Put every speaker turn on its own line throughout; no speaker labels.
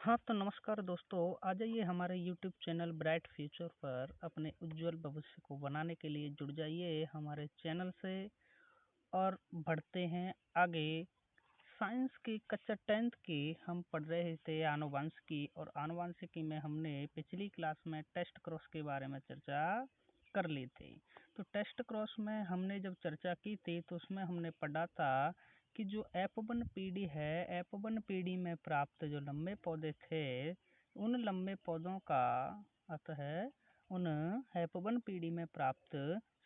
हाँ, तो नमस्कार दोस्तों। आ जाइए हमारे यूट्यूब चैनल ब्राइट फ्यूचर पर अपने उज्जवल भविष्य को बनाने के लिए जुड़ जाइए हमारे चैनल से और बढ़ते हैं आगे। साइंस की कक्षा 10th की हम पढ़ रहे थे आनुवंशिकी, और आनुवंशिकी में हमने पिछली क्लास में टेस्ट क्रॉस के बारे में चर्चा कर ली थी। तो टेस्ट क्रॉस में हमने जब चर्चा की थी तो उसमें हमने पढ़ा था कि जो F1 पीढ़ी है, F1 पीढ़ी में प्राप्त जो लंबे पौधे थे, उन लंबे पौधों का अतः उन F1 पीढ़ी में प्राप्त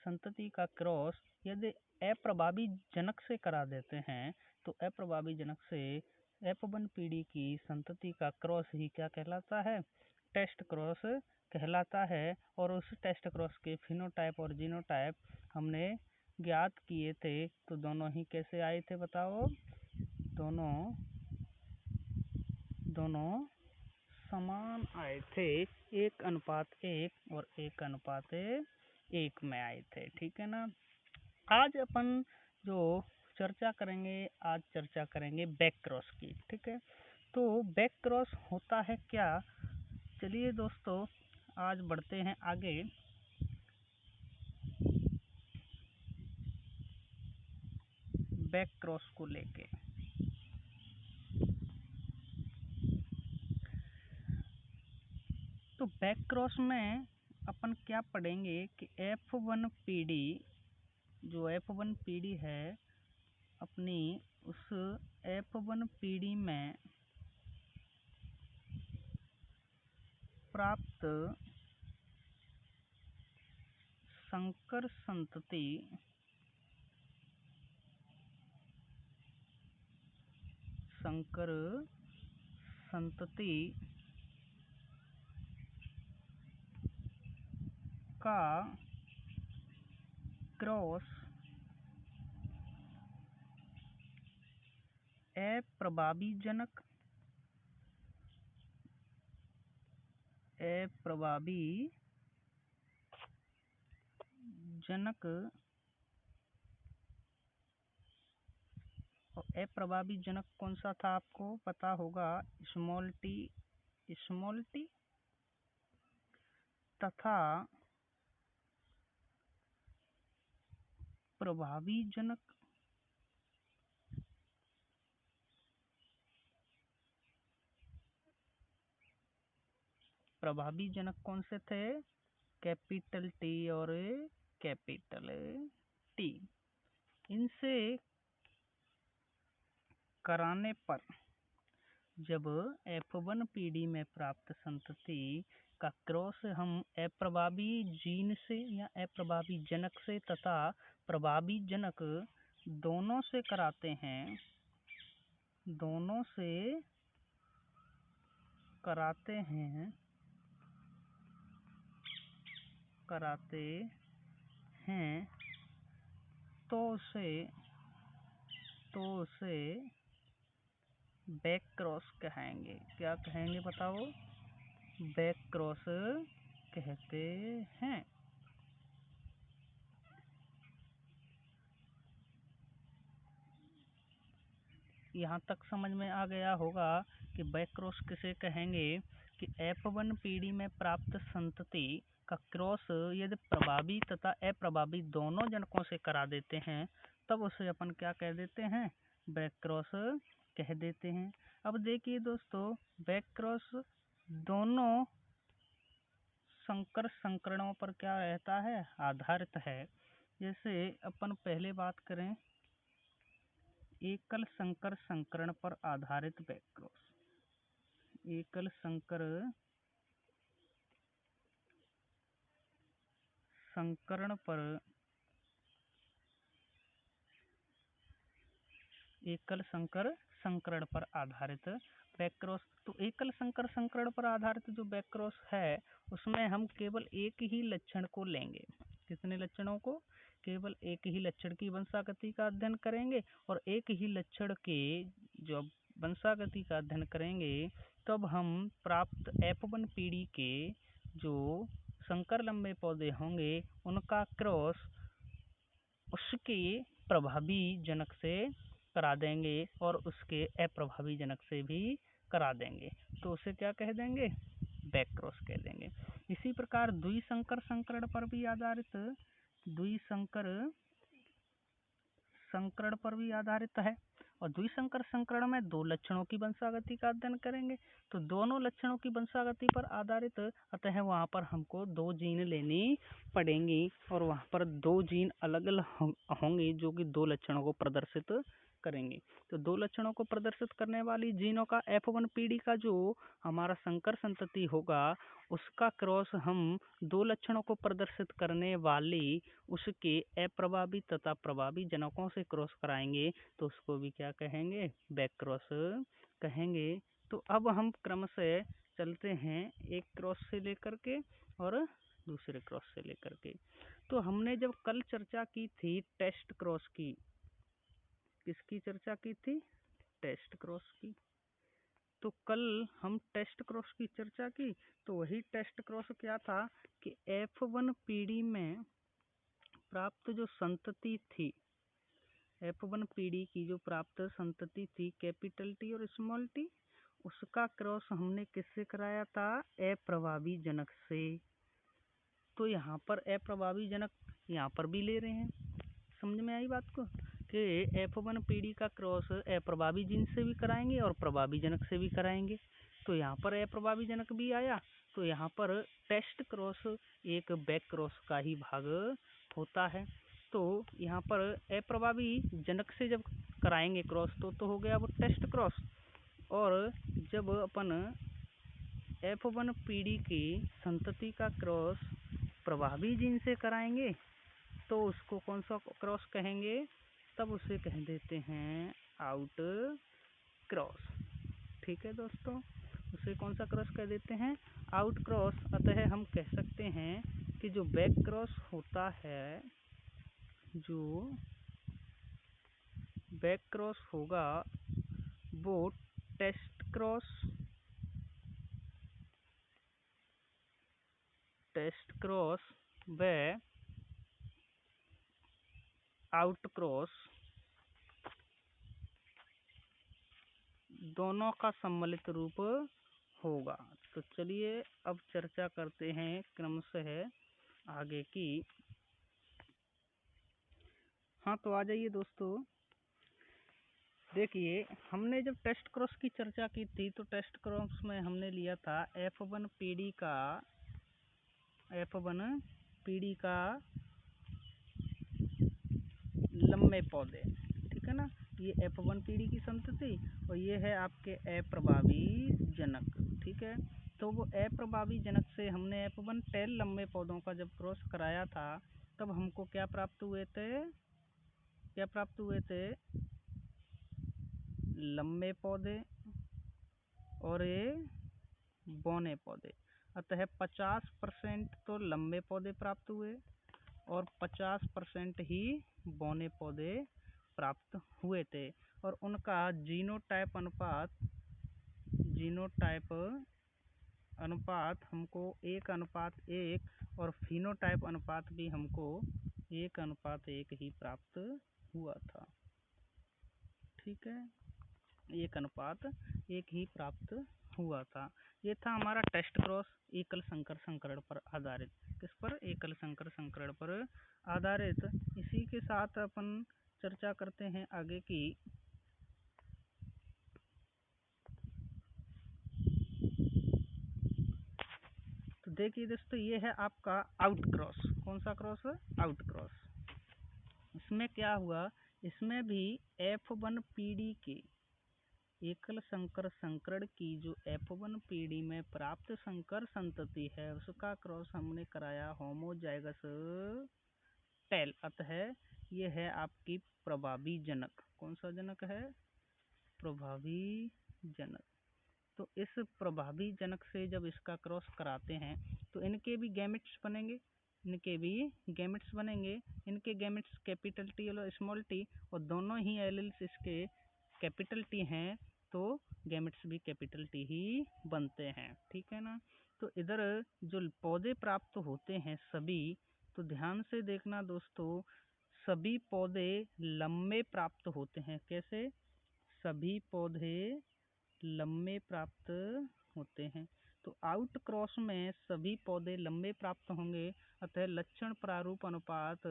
संतति का क्रॉस यदि अप्रभावी जनक से करा देते हैं तो अप्रभावी जनक से F1 पीढ़ी की संतति का क्रॉस ही क्या कहलाता है? टेस्ट क्रॉस कहलाता है। और उस टेस्ट क्रॉस के फिनोटाइप और जीनोटाइप हमने ज्ञात किए थे। तो दोनों ही कैसे आए थे बताओ? दोनों दोनों समान आए थे, 1:1 और 1:1 में आए थे। ठीक है ना। आज अपन जो चर्चा करेंगे, आज चर्चा करेंगे बैक क्रॉस की। ठीक है। तो बैक क्रॉस होता है क्या? चलिए दोस्तों, आज बढ़ते हैं आगे। बैक क्रॉस को लेके तो बैक क्रॉस में अपन क्या पढ़ेंगे कि F1 पीढ़ी, जो F1 पीढ़ी है, अपनी उस F1 पीढ़ी में प्राप्त संकर संतति का क्रॉस अप्रभावी जनक और अप्रभावी जनक कौन सा था आपको पता होगा? स्मॉल टी तथा प्रभावी जनक कौन से थे? कैपिटल टी और कैपिटल टी। इनसे कराने पर जब F1 पीढ़ी में प्राप्त संतति का क्रॉस हम अप्रभावी जीन से या अप्रभावी जनक से तथा प्रभावी जनक दोनों से कराते हैं, तो उसे बैक क्रॉस कहेंगे। क्या कहेंगे बताओ? बैक क्रॉस कहते हैं। यहाँ तक समझ में आ गया होगा कि बैक क्रॉस किसे कहेंगे? कि F1 पीढ़ी में प्राप्त संतति का क्रॉस यदि प्रभावी तथा अप्रभावी दोनों जनकों से करा देते हैं तब उसे अपन क्या कह देते हैं? बैक क्रॉस कह देते हैं। अब देखिए दोस्तों, बैक क्रॉस दोनों संकर संकरणों पर क्या रहता है? आधारित है। जैसे अपन पहले बात करें एकल संकर संकरण पर आधारित बैक क्रॉस। एकल संकर संकरण पर आधारित बैक क्रॉस। तो एकल संकर संकरण पर आधारित जो बैक क्रॉस है उसमें हम केवल एक ही लक्षण को लेंगे। कितने लक्षणों को? केवल एक ही लक्षण की वंशागति का अध्ययन करेंगे, और एक ही लक्षण के जो वंशागति का अध्ययन करेंगे तब हम प्राप्त F1 पीढ़ी के जो संकर लंबे पौधे होंगे उनका क्रॉस उसके प्रभावी जनक से करा देंगे और उसके अप्रभावी जनक से भी करा देंगे तो उसे क्या कह देंगे, बैक क्रॉस कह देंगे। इसी प्रकार द्विसंकर संकरण पर भी आधारित है और द्विसंकर संकरण में दो लक्षणों की वंशागति का अध्ययन करेंगे। तो दोनों लक्षणों की वंशागति पर आधारित, अतः वहाँ पर हमको दो जीन लेनी पड़ेंगी और वहाँ पर दो जीन अलग अलग होंगे जो कि दो लक्षणों को प्रदर्शित करेंगे। तो दो लक्षणों को प्रदर्शित करने वाली जीनों का F1 पीढ़ी का जो हमारा संकर संतति होगा उसका क्रॉस हम दो लक्षणों को प्रदर्शित करने वाली उसके अप्रभावी तथा प्रभावी जनकों से क्रॉस कराएंगे तो उसको भी क्या कहेंगे, बैक क्रॉस कहेंगे। तो अब हम क्रम से चलते हैं एक क्रॉस से लेकर के और दूसरे क्रॉस से लेकर के। तो हमने जब कल चर्चा की थी टेस्ट क्रॉस की, किसकी चर्चा की थी, टेस्ट क्रॉस की। तो कल हम टेस्ट क्रॉस की चर्चा की, तो वही टेस्ट क्रॉस क्या था कि F1 पीढ़ी में प्राप्त जो संतति थी, F1 पीढ़ी की जो प्राप्त संतति थी कैपिटल टी और स्मॉल टी, उसका क्रॉस हमने किससे कराया था, अप्रभावी जनक से। तो यहाँ पर अप्रभावी जनक यहाँ पर भी ले रहे हैं, समझ में आई बात को, कि F1 पीढ़ी का क्रॉस अप्रभावी जीन से भी कराएंगे और प्रभावी जनक से भी कराएंगे। तो यहाँ पर अप्रभावी जनक भी आया, तो यहाँ पर टेस्ट क्रॉस एक बैक क्रॉस का ही भाग होता है। तो यहाँ पर अप्रभावी जनक से जब कराएंगे क्रॉस तो हो गया वो टेस्ट क्रॉस, और जब अपन F1 पीढ़ी की संतति का क्रॉस प्रभावी जीन से कराएंगे तो उसको कौन सा क्रॉस कहेंगे, तब उसे कह देते हैं आउट क्रॉस। ठीक है दोस्तों, उसे कौन सा क्रॉस कह देते हैं, आउट क्रॉस। अतः हम कह सकते हैं कि जो बैक क्रॉस होता है, जो बैक क्रॉस होगा वो टेस्ट क्रॉस व आउट क्रॉस दोनों का सम्मिलित रूप होगा। तो चलिए अब चर्चा करते हैं क्रमशः आगे की। हाँ तो आ जाइए दोस्तों, देखिए हमने जब टेस्ट क्रॉस की चर्चा की थी तो टेस्ट क्रॉस में हमने लिया था F1 पीढ़ी का लंबे पौधे, ठीक है ना, ये F1 पीढ़ी की संतति और ये है आपके अप्रभावी जनक। ठीक है, तो वो अप्रभावी जनक से हमने F1 टेल लंबे पौधों का जब क्रॉस कराया था तब हमको क्या प्राप्त हुए थे, लंबे पौधे और ये बौने पौधे। अतः 50% तो लंबे पौधे प्राप्त हुए और 50% ही बौने पौधे प्राप्त हुए थे, और उनका जीनोटाइप अनुपात हमको 1:1 और फिनोटाइप अनुपात भी हमको 1:1 ही प्राप्त हुआ था। ठीक है, 1:1 ही प्राप्त हुआ था। ये था हमारा टेस्ट क्रॉस एकल संकर संकरण पर आधारित। किस पर, एकल संकर संकरण पर आधारित। इसी के साथ अपन चर्चा करते हैं आगे की। तो देखिए दोस्तों, ये है आपका आउट क्रॉस। कौन सा क्रॉस है, आउट क्रॉस। इसमें क्या हुआ, इसमें भी F1 पीढ़ी के एकल संकर संकरण की जो F1 पीढ़ी में प्राप्त संकर संतति है उसका क्रॉस हमने कराया होमोजाइगस टेल। अतः ये है आपकी प्रभावी जनक। कौन सा जनक है, प्रभावी जनक। तो इस प्रभावी जनक से जब इसका क्रॉस कराते हैं तो इनके भी गैमेट्स बनेंगे, इनके गैमेट्स कैपिटल टी और स्मॉल टी, और दोनों ही एलील्स इसके कैपिटल टी हैं तो गैमेट्स भी कैपिटल टी ही बनते हैं। ठीक है ना। तो इधर जो पौधे प्राप्त होते हैं सभी, तो ध्यान से देखना दोस्तों, सभी पौधे लंबे प्राप्त होते हैं। कैसे, सभी पौधे लंबे प्राप्त होते हैं। तो आउट क्रॉस में सभी पौधे लंबे प्राप्त होंगे, अतः लक्षण प्रारूप अनुपात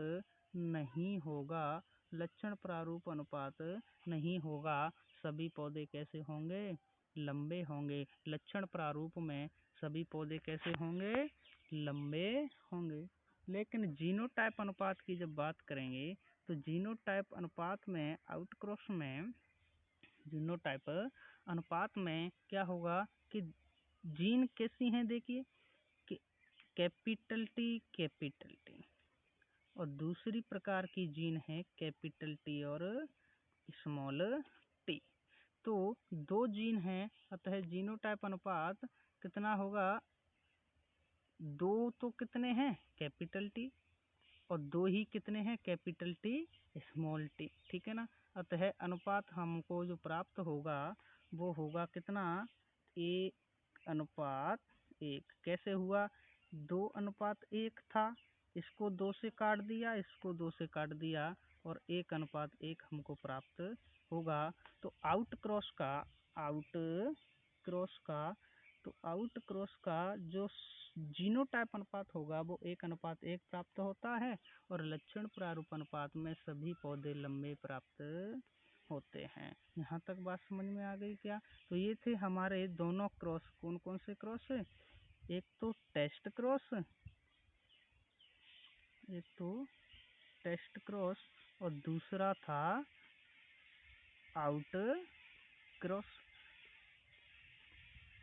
नहीं होगा। लक्षण प्रारूप अनुपात नहीं होगा। सभी पौधे कैसे होंगे? लंबे होंगे। लक्षण प्रारूप में सभी पौधे कैसे होंगे? लंबे होंगे। लेकिन जीनोटाइप अनुपात की जब बात करेंगे तो जीनोटाइप अनुपात में आउटक्रॉस में जीनोटाइप अनुपात में क्या होगा कि जीन कैसी हैं? देखिए कि कैपिटल टी और दूसरी प्रकार की जीन है कैपिटल टी और स्मॉल टी। तो दो जीन हैं, अतः जीनोटाइप अनुपात कितना होगा? दो तो कितने हैं? कैपिटल टी, और दो ही कितने हैं? Capital T small T. ठीक है ना। अतः अनुपात हमको जो प्राप्त होगा वो होगा कितना? 1:1। कैसे हुआ? 2:1 था, इसको 2 से काट दिया, इसको 2 से काट दिया, और 1:1 हमको प्राप्त होगा। तो आउट क्रॉस का जो जीनोटाइप अनुपात होगा वो 1:1 प्राप्त होता है, और लक्षण प्रारूप अनुपात में सभी पौधे लंबे प्राप्त होते हैं। यहाँ तक बात समझ में आ गई क्या? तो ये थे हमारे दोनों क्रॉस। कौन कौन से क्रॉस है? एक तो टेस्ट क्रॉस और दूसरा था आउट क्रॉस।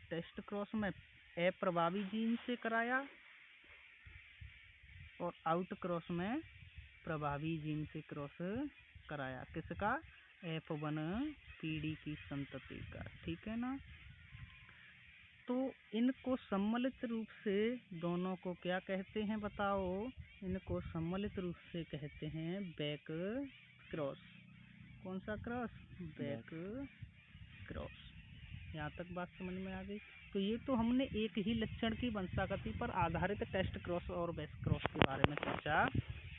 टेस्ट क्रॉस में अप्रभावी जीन से कराया और आउट क्रॉस में प्रभावी जीन से क्रॉस कराया। किसका? F1 पीढ़ी की संतति का। ठीक है ना। तो इनको सम्मिलित रूप से दोनों को क्या कहते हैं बताओ? इनको सम्मिलित रूप से कहते हैं बैक क्रॉस। कौन सा क्रॉस? Back cross. यहाँ तक बात समझ में आ गई। तो ये तो हमने एक ही लक्षण की वंशागति पर आधारित टेस्ट क्रॉस और बैक क्रॉस के बारे में चर्चा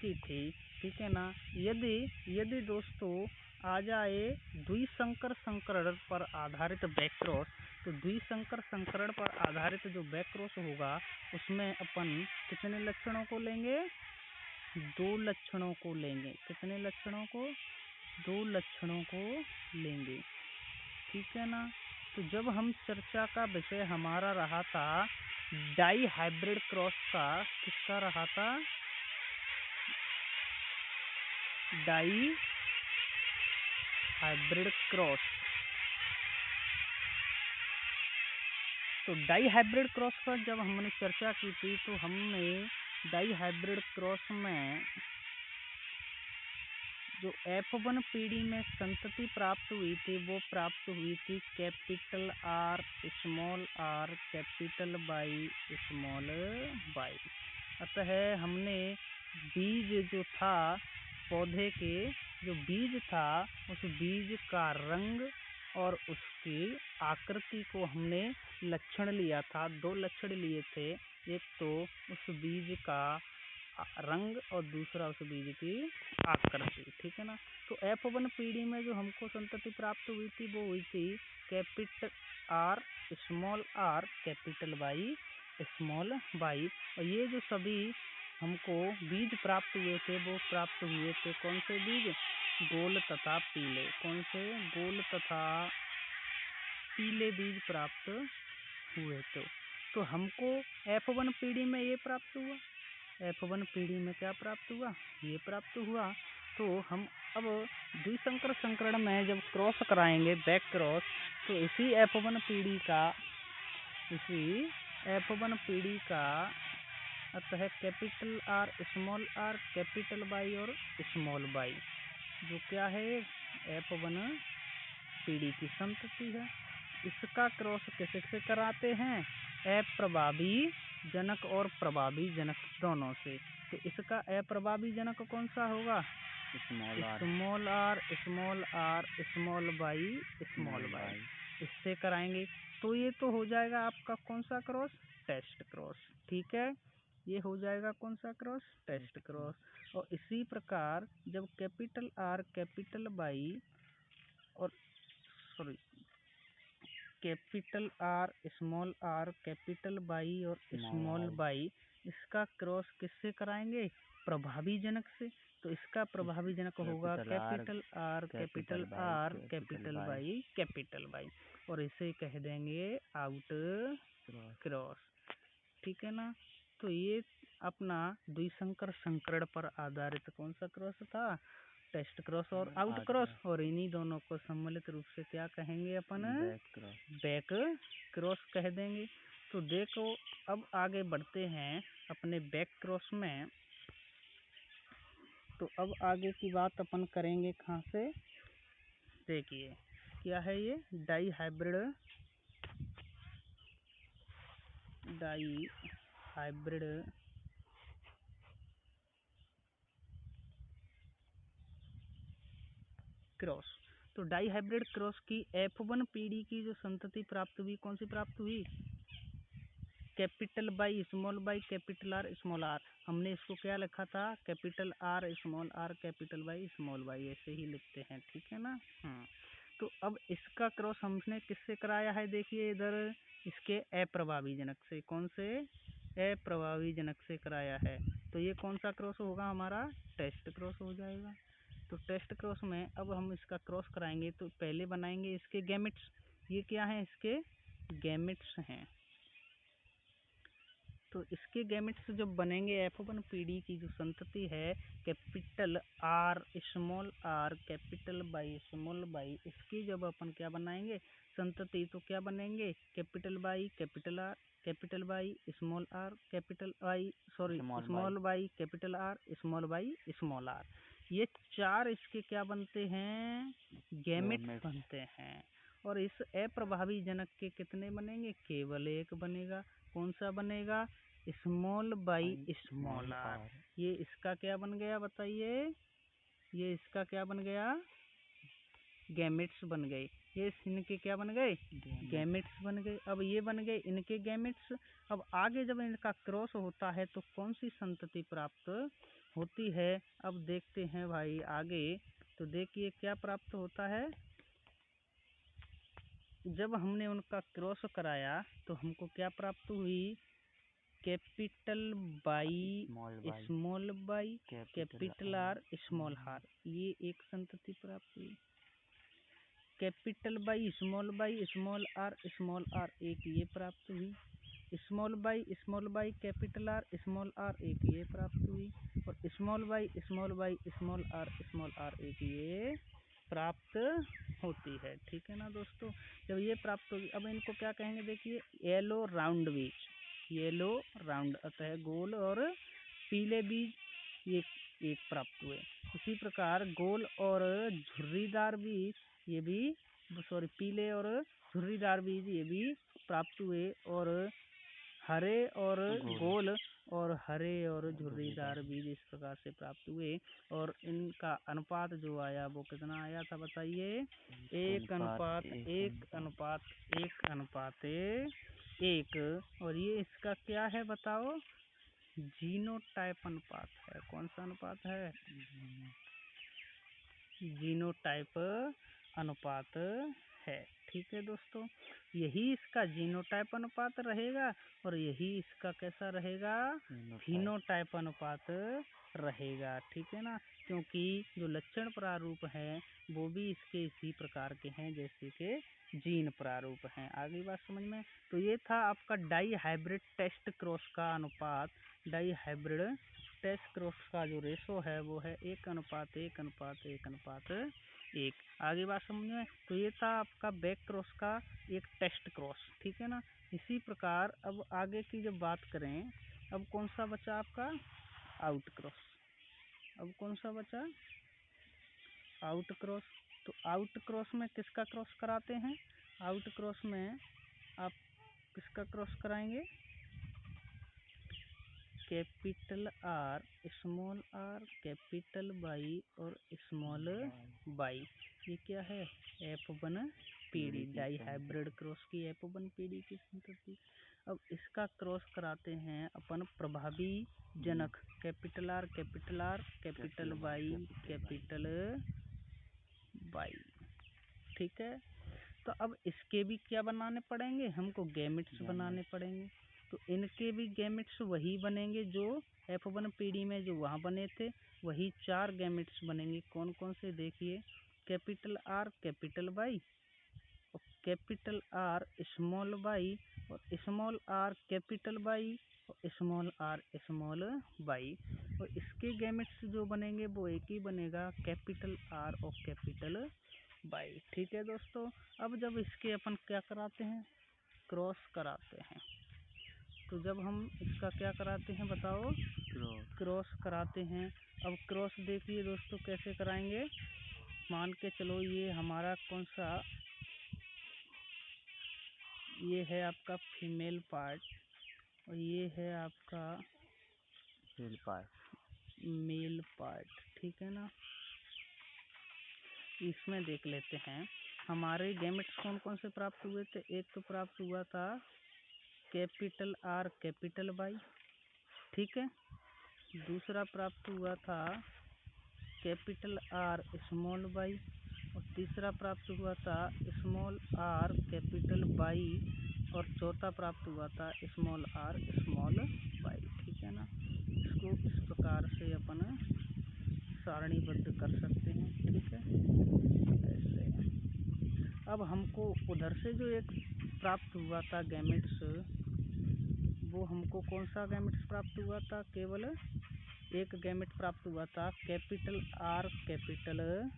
की थी। ठीक है ना। यदि दोस्तों आ जाए द्विसंकर संकरण पर आधारित बैक क्रॉस, तो द्विसंकर संकरण पर आधारित जो बैक क्रॉस होगा उसमें अपन कितने लक्षणों को लेंगे? 2 लक्षणों को लेंगे। कितने लक्षणों को? 2 लक्षणों को लेंगे। ठीक है ना। तो जब हम चर्चा का विषय हमारा रहा था डाई हाइब्रिड क्रॉस का, किसका रहा था? Dihybrid cross. तो डाई हाइब्रिड क्रॉस पर जब हमने चर्चा की थी तो हमने डाई हाइब्रिड क्रॉस में जो F1 पीढ़ी में संतति प्राप्त हुई थी वो प्राप्त हुई थी capital R small r capital Y small y। अतः हमने बीज जो था पौधे के, जो बीज था उस बीज का रंग और उसकी आकृति को हमने लक्षण लिया था। 2 लक्षण लिए थे, एक तो उस बीज का रंग और दूसरा उस बीज की आकृति। ठीक है ना। तो F1 पीढ़ी में जो हमको संतति प्राप्त हुई थी वो हुई थी capital R small r capital Y small y। और ये जो सभी हमको बीज प्राप्त हुए थे वो प्राप्त हुए थे कौन से बीज? गोल तथा पीले। कौन से? गोल तथा पीले बीज प्राप्त हुए थे। तो हमको F1 पीढ़ी में ये प्राप्त हुआ। F1 पीढ़ी में क्या प्राप्त हुआ? ये प्राप्त हुआ। तो हम अब द्विसंकर संकरण में जब क्रॉस कराएंगे बैक क्रॉस, तो इसी F1 पीढ़ी का अतः capital R small r capital Y और स्मॉल y जो क्या है? F1 पीढ़ी की संतति है। इसका क्रॉस किससे कराते हैं? अप्रभावी जनक और प्रभावी जनक दोनों से। तो इसका अप्रभावी जनक कौन सा होगा? Small r small y small y। इससे कराएंगे तो ये तो हो जाएगा आपका कौन सा क्रॉस? Test cross. ठीक है। ये हो जाएगा कौन सा क्रॉस? Test cross. और इसी प्रकार जब कैपिटल R कैपिटल Y और capital R, small R, capital Y और स्मॉल वाई, इसका क्रॉस किससे कराएंगे? प्रभावी जनक से। तो इसका प्रभावी जनक होगा capital R, capital R, capital Y, और इसे कह देंगे आउट क्रॉस। ठीक है ना। तो ये अपना द्विसंकर संकरण पर आधारित कौन सा क्रॉस था? टेस्ट क्रॉस और आउट क्रॉस। और इन्हीं दोनों को सम्मिलित रूप से क्या कहेंगे अपन? बैक क्रॉस कह देंगे। तो देखो अब आगे बढ़ते हैं अपने बैक क्रॉस में। तो अब आगे की बात अपन करेंगे कहाँ से? देखिए क्या है ये? Dihybrid cross. तो डाई हाइब्रिड क्रॉस की F1 पीढ़ी की जो संतति प्राप्त हुई, कौन सी प्राप्त हुई? Capital Y small Y capital R small R. हमने इसको क्या लिखा था? Capital R small R capital Y small Y, ऐसे ही लिखते हैं। ठीक है ना। तो अब इसका क्रॉस हमने किससे कराया है? देखिए इधर इसके अप्रभावी जनक से। कौन से? अप्रभावी जनक से कराया है। तो ये कौन सा क्रॉस होगा हमारा? टेस्ट क्रॉस हो जाएगा। तो टेस्ट क्रॉस में अब हम इसका क्रॉस कराएंगे तो पहले बनाएंगे इसके गैमेट्स। ये क्या है? इसके गैमेट्स हैं। तो इसके गैमेट्स जब बनेंगे, F1 पीढ़ी की जो संतति है, capital R small R capital Y small Y, इसकी जब अपन क्या बनाएंगे? संतति। तो क्या बनेंगे? Capital by capital R capital Y small R capital Y small Y capital R small Y small R. ये चार इसके क्या बनते हैं? गैमेट्स बनते हैं। और इस अप्रभावी जनक के कितने बनेंगे? केवल एक बनेगा। कौन सा बनेगा? Small Y small R. ये इसका क्या बन गया बताइए? ये इसका क्या बन गया? गैमेट्स बन गए। ये इनके क्या बन गए? गैमेट्स बन गए। अब ये बन गए इनके गैमेट्स। अब आगे जब इनका क्रॉस होता है तो कौन सी संतति प्राप्त होती है? अब देखते हैं भाई आगे। तो देखिए क्या प्राप्त होता है। जब हमने उनका क्रॉस कराया तो हमको क्या प्राप्त हुई? Capital Y small Y capital R small R, ये एक संतति प्राप्त हुई। कैपिटल बाई स्मॉल आर एक ये प्राप्त हुई। Small Y capital R small R एक ये प्राप्त हुई। और स्मॉल बाई स्मॉल आर एक ये प्राप्त होती है। ठीक है ना दोस्तों। जब ये प्राप्त होगी, अब इनको क्या कहेंगे? देखिए येलो राउंड बीज, येलो राउंड अतः गोल और पीले बीज ये एक प्राप्त हुए। इसी प्रकार गोल और झुर्रीदार बीज ये भी पीले और झुर्रीदार बीज ये भी प्राप्त हुए। और हरे और गोल और हरे और झुर्रीदार बीज इस प्रकार से प्राप्त हुए। और इनका अनुपात जो आया वो कितना आया था बताइए? 1:1:1:1। और ये इसका क्या है बताओ? जीनोटाइप अनुपात है। कौन सा अनुपात है? जीनोटाइप अनुपात है। ठीक है दोस्तों, यही इसका जीनोटाइप अनुपात रहेगा और यही इसका कैसा रहेगा? फिनोटाइप अनुपात रहेगा। ठीक है ना। क्योंकि जो लक्षण प्रारूप हैं वो भी इसके इसी प्रकार के हैं जैसे कि जीन प्रारूप हैं। आगे बात समझ में। तो ये था आपका डाई हाइब्रिड टेस्ट क्रॉस का अनुपात। डाई हाइब्रिड टेस्ट क्रॉस का जो रेशो है वो है 1:1:1:1। आगे बात समझ में। तो ये था आपका बैक क्रॉस का एक टेस्ट क्रॉस। ठीक है ना। इसी प्रकार अब आगे की जब बात करें, अब कौन सा बचा आपका? Out cross. अब कौन सा बचा? Out cross. तो आउट क्रॉस में किसका क्रॉस कराते हैं? आउट क्रॉस में आप किसका क्रॉस कराएंगे? Capital R small R capital by और स्मॉल बाई। ये क्या है? F1 पीढ़ी, डाई हाइब्रिड क्रॉस की F1 पीढ़ी की संतति। अब इसका क्रॉस कराते हैं अपन प्रभावी जनक capital R capital by capital by. ठीक है। तो अब इसके भी क्या बनाने पड़ेंगे, हमको गैमेट्स बनाने पड़ेंगे। तो इनके भी गैमेट्स वही बनेंगे जो F1 पीढ़ी में जो वहाँ बने थे, वही 4 गैमेट्स बनेंगे। कौन कौन से देखिए, कैपिटल R कैपिटल वाई और कैपिटल R स्मॉल वाई और स्मॉल r कैपिटल वाई और स्मॉल r स्मॉल वाई। और इसके गैमेट्स जो बनेंगे वो एक ही बनेगा, कैपिटल R और कैपिटल वाई। ठीक है दोस्तों, अब जब इसके अपन क्या कराते हैं, क्रॉस कराते हैं। तो जब हम इसका क्या कराते हैं बताओ, क्रॉस कराते हैं। अब क्रॉस देखिए दोस्तों कैसे कराएंगे, मान के चलो ये हमारा कौन सा, ये है आपका फीमेल पार्ट और ये है आपका मेल पार्ट। ठीक है ना, इसमें देख लेते हैं हमारे गैमेट्स कौन कौन से प्राप्त हुए थे। एक तो प्राप्त हुआ था कैपिटल R कैपिटल वाई, ठीक है। दूसरा प्राप्त हुआ था कैपिटल R स्मॉल वाई और तीसरा प्राप्त हुआ था स्मॉल r कैपिटल वाई और चौथा प्राप्त हुआ था स्मॉल r स्मॉल वाई। ठीक है ना, इसको इस प्रकार से अपन सारणीबद्ध कर सकते हैं। ठीक है, ऐसे। अब हमको उधर से जो एक प्राप्त हुआ था गैमेट्स, वो हमको कौन सा गैमेट्स प्राप्त हुआ था, केवल एक गैमेट प्राप्त हुआ था कैपिटल R कैपिटल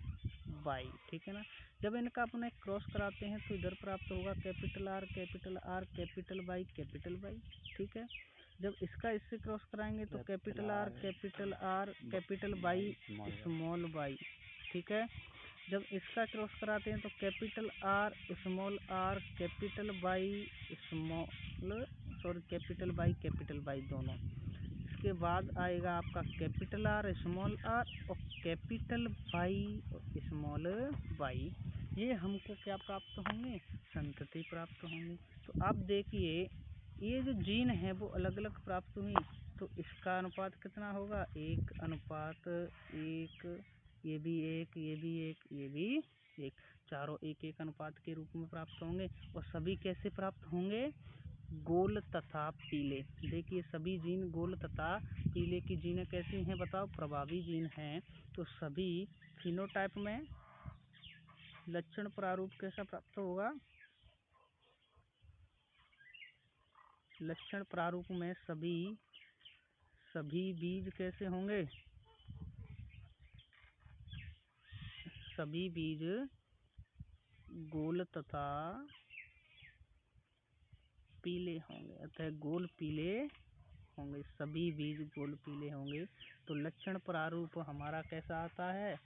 वाई। ठीक है ना, जब इनका अपने क्रॉस कराते हैं तो इधर प्राप्त होगा capital R capital Y capital Y. ठीक है, जब इसका इससे क्रॉस कराएंगे तो capital R capital Y small Y. ठीक है, जब इसका क्रॉस कराते हैं तो capital R capital Y capital Y दोनों। इसके बाद आएगा आपका कैपिटल R स्मॉल r और कैपिटल वाई और स्मॉल वाई। ये हमको क्या प्राप्त होंगे, संतति प्राप्त होंगी। तो आप देखिए ये जो जीन है वो अलग अलग प्राप्त हुई, तो इसका अनुपात कितना होगा, 1:1, ये भी 1, ये भी 1, ये भी 1, चारों 1:1 अनुपात के रूप में प्राप्त होंगे। और सभी कैसे प्राप्त होंगे, गोल तथा पीले। देखिए सभी जीन गोल तथा पीले की जीनें कैसी हैं बताओ, प्रभावी जीन हैं। तो सभी फिनोटाइप में लक्षण प्रारूप कैसा प्राप्त होगा, लक्षण प्रारूप में सभी बीज कैसे होंगे, सभी बीज गोल तथा पीले होंगे, अतः गोल पीले होंगे, सभी बीज गोल पीले होंगे। तो लक्षण प्रारूप हमारा कैसा आता है,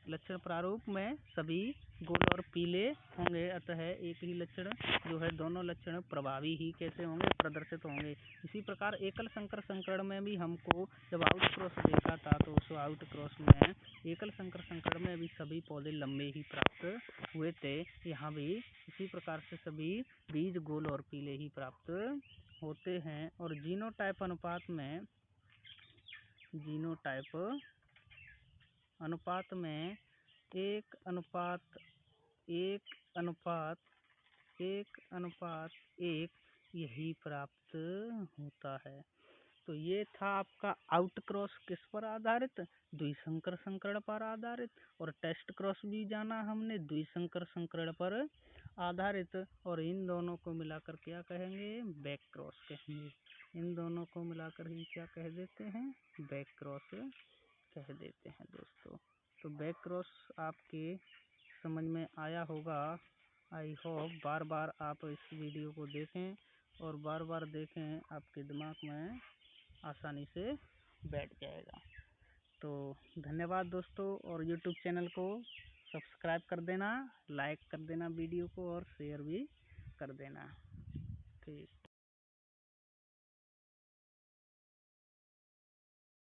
लक्षण प्रारूप में सभी गोल और पीले होंगे, अतः एक ही लक्षण जो है, दोनों लक्षण प्रभावी ही कैसे होंगे, प्रदर्शित होंगे। इसी प्रकार एकल संकर संकरण में भी हमको जब आउट क्रॉस देखा था, तो उस आउट क्रॉस में एकल संकर संकरण में भी सभी पौधे लंबे ही प्राप्त हुए थे। यहाँ भी इसी प्रकार से सभी बीज गोल और पीले ही प्राप्त होते हैं। और जीनोटाइप अनुपात में, जीनोटाइप अनुपात में 1:1:1 यही प्राप्त होता है। तो ये था आपका आउट क्रॉस किस पर आधारित, द्विसंकर संकरण पर आधारित। और टेस्ट क्रॉस भी जाना हमने, द्विसंकर संकरण पर आधारित। और इन दोनों को मिलाकर क्या कहेंगे, बैक क्रॉस कहेंगे। इन दोनों को मिलाकर ही क्या कह देते हैं, बैक क्रॉस कह देते हैं दोस्तों। तो बैक क्रॉस आपके समझ में आया होगा। आई होप बार बार आप इस वीडियो को देखें और बार बार देखें, आपके दिमाग में आसानी से बैठ जाएगा। तो धन्यवाद दोस्तों, और यूट्यूब चैनल को सब्सक्राइब कर देना, लाइक कर देना वीडियो को और शेयर भी कर देना। ठीक।